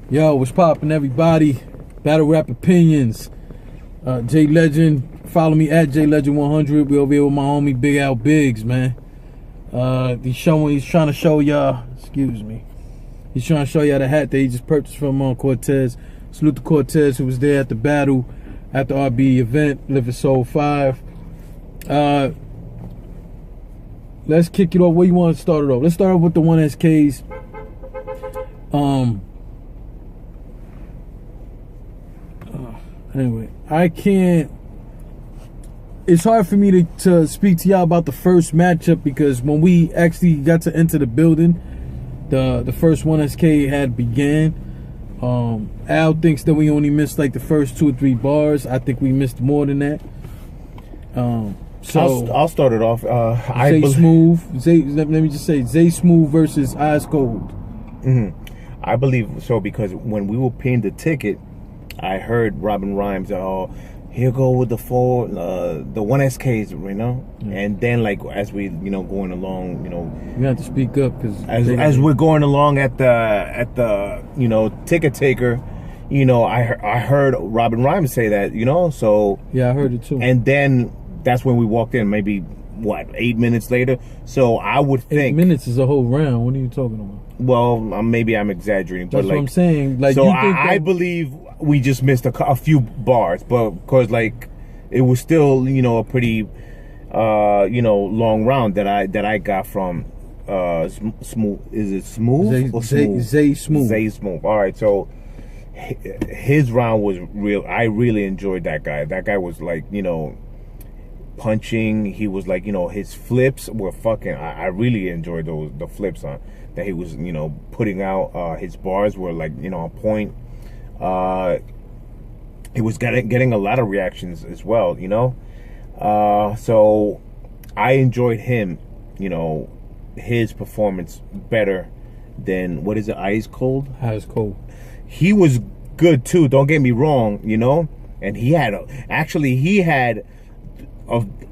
Yo, what's poppin', everybody? Battle Rap Opinions. J Legend. Follow me at J Legend 100. We over here with my homie Big Al Biggs, man. He's trying to show y'all. Excuse me. He's trying to show y'all the hat that he just purchased from Cortez. Salute to Cortez, who was there at the battle at the RBE event. Live Soul 5. Let's kick it off. Where you want to start it off? Let's start off with the 1SKs. Anyway, it's hard for me to speak to y'all about the first matchup because when we actually got to enter the building, the first 1SK had began. Al thinks that we only missed like the first 2 or 3 bars. I think we missed more than that. So I'll start it off. Zay Smoove. Let me just say, Zay Smoove versus Eyse Kold. I believe so because when we were paying the ticket, I heard Robin Rhymes. He'll go with the 1SKs, you know. And then, like as we, going along, we have to speak up because as we're going along at the ticket taker, I heard Robin Rhymes say that, So yeah, I heard it too. And then that's when we walked in. Maybe 8 minutes later. So I would think 8 minutes is a whole round. What are you talking about? Well, maybe I'm exaggerating, that's but what I'm saying. Like, so I believe we just missed a few bars, but because it was still a pretty long round that I got from Smoove. Is it Smoove or Smoove? Zay Smoove. Zay Smoove. All right, so his round was real. I really enjoyed that guy. That guy was punching. He was his flips were fucking. I really enjoyed the flips that he was putting out. His bars were on point. He was getting a lot of reactions as well, so I enjoyed him, his performance better than Eyse Kold. Eyse Kold. He was good too. Don't get me wrong, and he had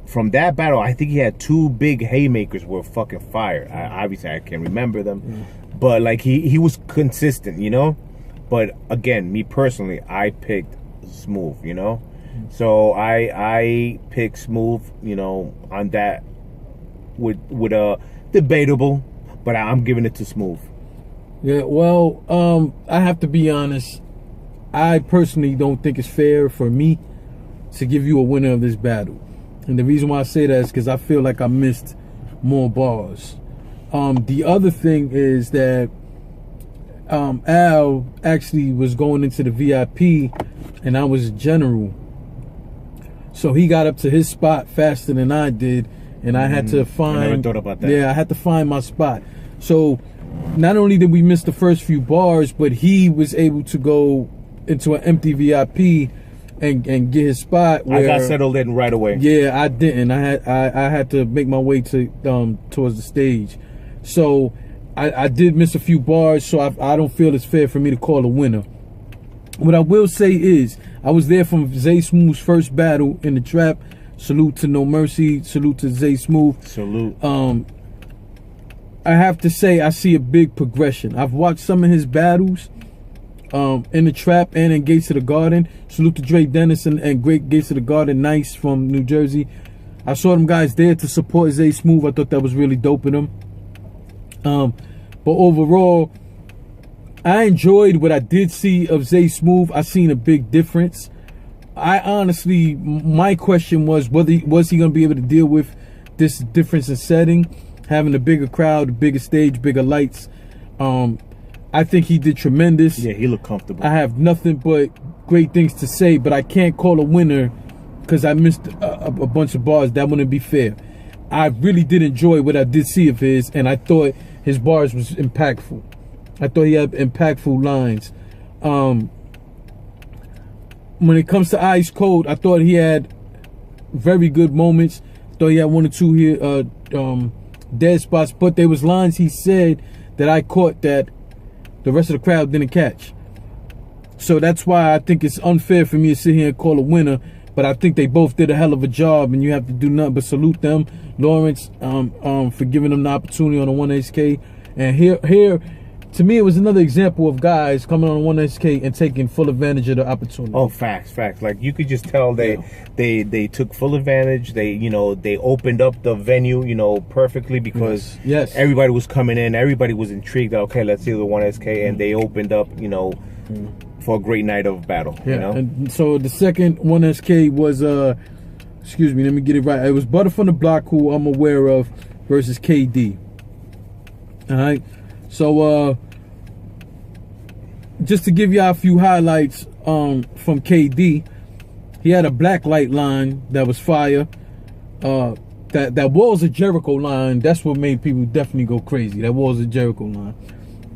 from that battle, I think he had 2 big haymakers were fucking fire. Obviously, I can't remember them, but he was consistent, But again, me personally, I picked Smoove, So I picked Smoove, on that with a debatable, but I'm giving it to Smoove. Yeah, well, I have to be honest. I personally don't think it's fair for me to give you a winner of this battle. And the reason why I say that is because I feel like I missed more bars. The other thing is that Al actually was going into the VIP and I was general. So he got up to his spot faster than I did, and I had to find... I never thought about that. Yeah, I had to find my spot. So not only did we miss the first few bars, but he was able to go into an empty VIP and get his spot where I got settled in right away. Yeah, I didn't. I had to make my way to towards the stage. So I did miss a few bars, so I don't feel it's fair for me to call a winner. What I will say is I was there from Zay Smoove's first battle in the trap. Salute to No Mercy. Salute to Zay Smoove. Salute. I have to say I see a big progression. I've watched some of his battles in the trap and in Gates of the Garden. Salute to Dre Dennis and Great Gates of the Garden, Nice from New Jersey. I saw them guys there to support Zay Smoove. I thought that was really dope of them. But overall, I enjoyed what I did see of Zay Smoove. I seen a big difference. I honestly, my question was whether was he going to be able to deal with this difference in setting, having a bigger crowd, a bigger stage, bigger lights. I think he did tremendous. Yeah, he looked comfortable. I have nothing but great things to say, but I can't call a winner because I missed a bunch of bars. That wouldn't be fair. I really did enjoy what I did see of his, and I thought his bars was impactful. I thought he had impactful lines. When it comes to Eyse Kold, I thought he had very good moments. Thought he had 1 or 2 here dead spots, but there was lines he said that I caught that the rest of the crowd didn't catch. So that's why I think it's unfair for me to sit here and call a winner. But I think they both did a hell of a job, and you have to do nothing but salute them. Lawrence, for giving them the opportunity on the 1SK. And here to me, it was another example of guys coming on 1SK and taking full advantage of the opportunity. Oh, facts. Like you could just tell they took full advantage. They, you know, they opened up the venue, you know, perfectly because everybody was coming in. Everybody was intrigued. Okay, let's see the 1SK, and they opened up, you know, for a great night of battle. Yeah. You know? And so the second 1SK was excuse me, let me get it right. It was Butta from the Block, who I'm aware of, versus KD. All right. So just to give y'all a few highlights from KD, he had a black light line that was fire. That Walls of Jericho line, that's what made people definitely go crazy. That Walls of Jericho line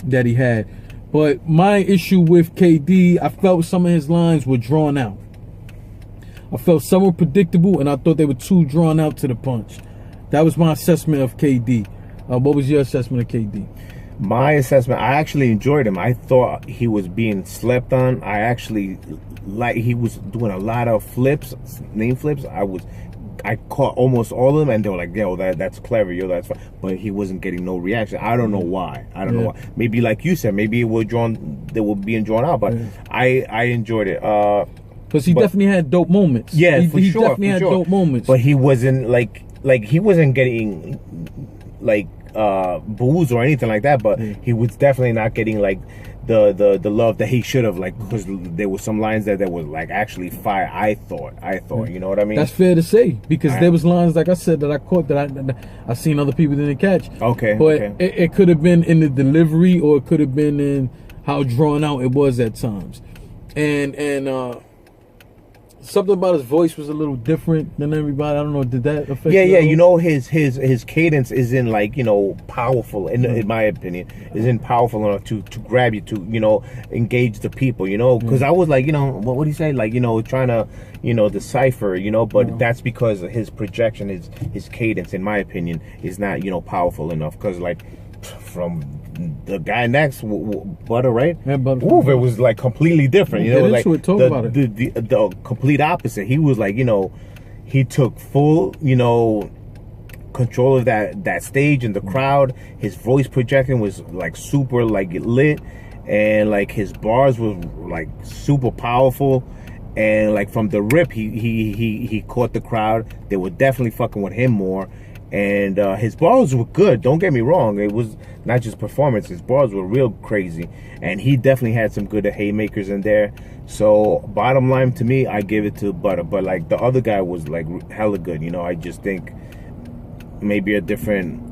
that he had. But my issue with KD, I felt some of his lines were drawn out. I felt some were predictable, and I thought they were too drawn out to the punch. That was my assessment of KD. What was your assessment of KD? My assessment, I actually enjoyed him. I thought he was being slept on. I actually he was doing a lot of flips, name flips. I caught almost all of them, and they were like, yo, that's clever, yo, that's fine. But he wasn't getting no reaction. I don't know why. I don't know why. Maybe like you said, maybe they were being drawn out, but I enjoyed it. Because he definitely had dope moments. Yeah, he definitely had dope moments. But he wasn't like he wasn't getting like booze or anything like that, but he was definitely not getting like the love that he should have, like, because there were some lines that were like actually fire. I thought, you know what I mean? That's fair to say, because there was lines, like I said, that I caught that I seen other people didn't catch. Okay, but it could have been in the delivery, or it could have been in how drawn out it was at times, and something about his voice was a little different than everybody. I don't know, did that affect you? Yeah, you know, his cadence isn't like, you know, powerful, in my opinion, isn't powerful enough to grab you, to, you know, engage the people, you know, because I was like, you know, what would he say, like, you know, trying to, you know, decipher, you know, but that's because his projection, his cadence, in my opinion, is not, you know, powerful enough, because like from the guy next, Butta, right? Yeah, Butta. Ooh, it was like completely different. You know, like the complete opposite. He was like, you know, he took full, you know, control of that stage and the crowd. His voice projecting was like super like lit, and like his bars was like super powerful. And like from the rip, he caught the crowd. They were definitely fucking with him more. And his bars were good, don't get me wrong. It was not just performance, his bars were real crazy, and he definitely had some good haymakers in there. So bottom line, to me, I give it to Butta. But like the other guy was like hella good, you know. I just think maybe a different,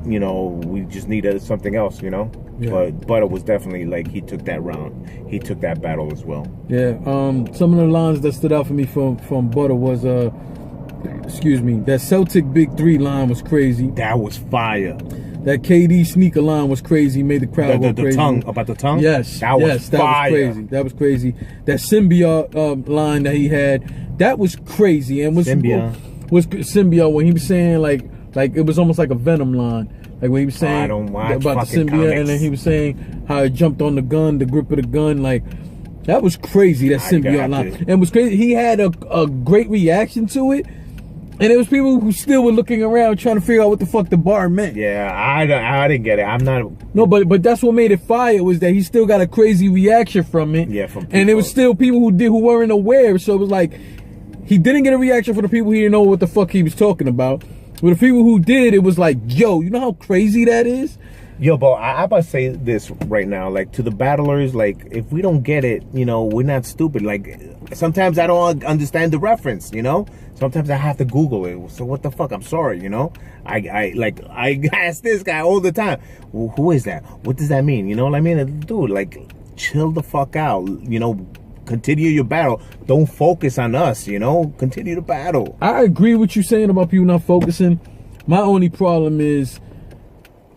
you know, we just needed something else, you know. But Butta was definitely like, he took that round, he took that battle as well. Some of the lines that stood out for me from Butta was excuse me, that Celtic Big 3 line was crazy. That was fire. That KD sneaker line was crazy, made the crowd go crazy. About the tongue? Yes. That was fire. That was crazy. That Symbiote line that he had, that was crazy. And was Symbiote when he was saying like it was almost like a Venom line. Like when he was saying about the symbiote, comics. And then he was saying how it jumped on the gun, the grip of the gun, like that was crazy, that symbiote line. And it was crazy. He had a great reaction to it. And there was people who still were looking around trying to figure out what the fuck the bar meant. Yeah, I didn't get it. I'm not. No, but that's what made it fire, was that he still got a crazy reaction from it. Yeah, from people. And there was still people who weren't aware. So it was like he didn't get a reaction from the people who didn't know what the fuck he was talking about. But the people who did, it was like, yo, you know how crazy that is? Yo, but I'm about to say this right now, like, to the battlers, like, if we don't get it, you know, we're not stupid. Like, sometimes I don't understand the reference, you know? Sometimes I have to Google it. So what the fuck? I'm sorry, you know? I ask this guy all the time, well, who is that? What does that mean? You know what I mean? Dude, like, chill the fuck out, you know? Continue your battle. Don't focus on us, you know? Continue the battle. I agree with you saying about people not focusing. My only problem is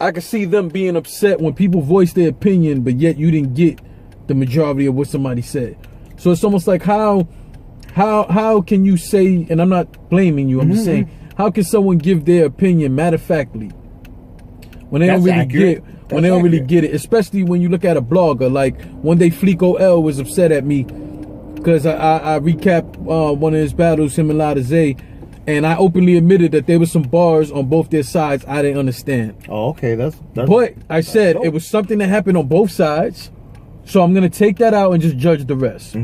I can see them being upset when people voice their opinion, but yet you didn't get the majority of what somebody said. So it's almost like how can you say, and I'm not blaming you, I'm just saying, how can someone give their opinion matter-of-factly when they don't really get it, especially when you look at a blogger. Like one day Fleeko L was upset at me because I recapped one of his battles, him and Zay, And I openly admitted that there was some bars on both their sides I didn't understand. Oh, okay. That's but I said it was something that happened on both sides. So I'm going to take that out and just judge the rest.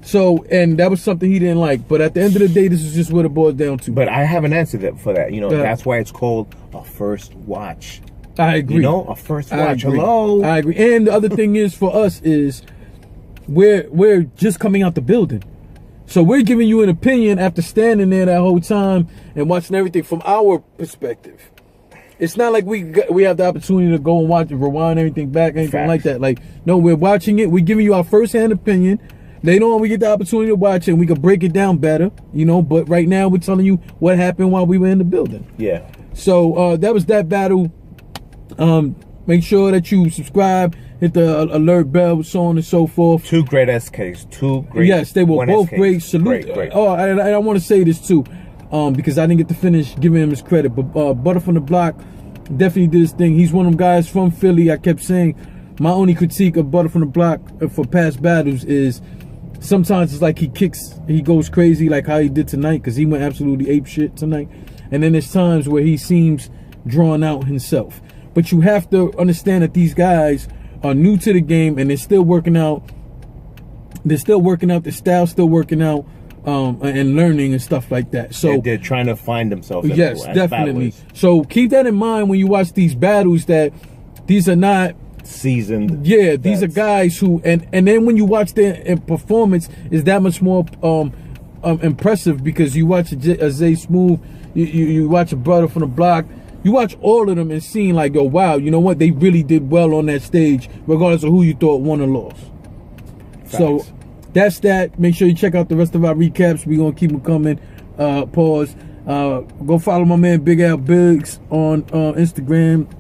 So, and that was something he didn't like. But at the end of the day, this is just what it boils down to. But I have an answer for that. You know, that's why it's called a first watch. I agree. You know, a first watch. Hello. I agree. And the other thing is for us is we're just coming out the building. So we're giving you an opinion after standing there that whole time and watching everything from our perspective. It's not like we have the opportunity to go and watch and rewind everything back, anything like that. Like, no, we're watching it. We're giving you our first-hand opinion. Later on, we get the opportunity to watch it, and we can break it down better, you know. But right now, we're telling you what happened while we were in the building. Yeah. So that was that battle. Make sure that you subscribe, hit the alert bell, so on and so forth. 2 great SKs. 2 great. Yes, they were both SKs. great. Salute. Great. Oh, and I want to say this too, because I didn't get to finish giving him his credit. But Butta from the Block definitely did his thing. He's one of them guys from Philly. I kept saying my only critique of Butta from the Block for past battles is sometimes it's like he goes crazy like how he did tonight, because he went absolutely ape shit tonight. And then there's times where he seems drawn out himself. But you have to understand that these guys are new to the game and they're still working out. They're still working out. The style's still working out, and learning and stuff like that. So and they're trying to find themselves. Yes, definitely. So keep that in mind when you watch these battles, that these are not seasoned. Yeah, these are guys who, and then when you watch their performance, is that much more impressive, because you watch a Zay Smoove, you watch a Butta from the Block, you watch all of them and seeing like, oh wow, you know what, they really did well on that stage, regardless of who you thought won or lost. Facts. So that's that. Make sure you check out the rest of our recaps. We're gonna keep them coming. Pause. Go follow my man Big Al Biggs on Instagram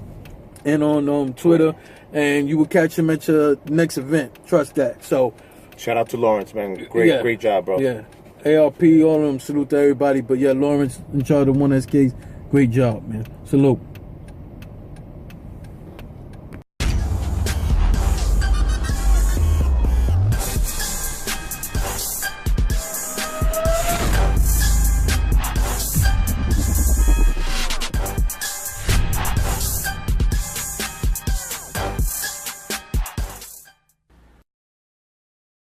and on Twitter, and you will catch him at your next event. Trust that. So shout out to Lawrence, man. Great job, bro. Yeah. ARP, all of them, salute to everybody. But yeah, Lawrence in charge of 1SKs. Great job, man. Salute.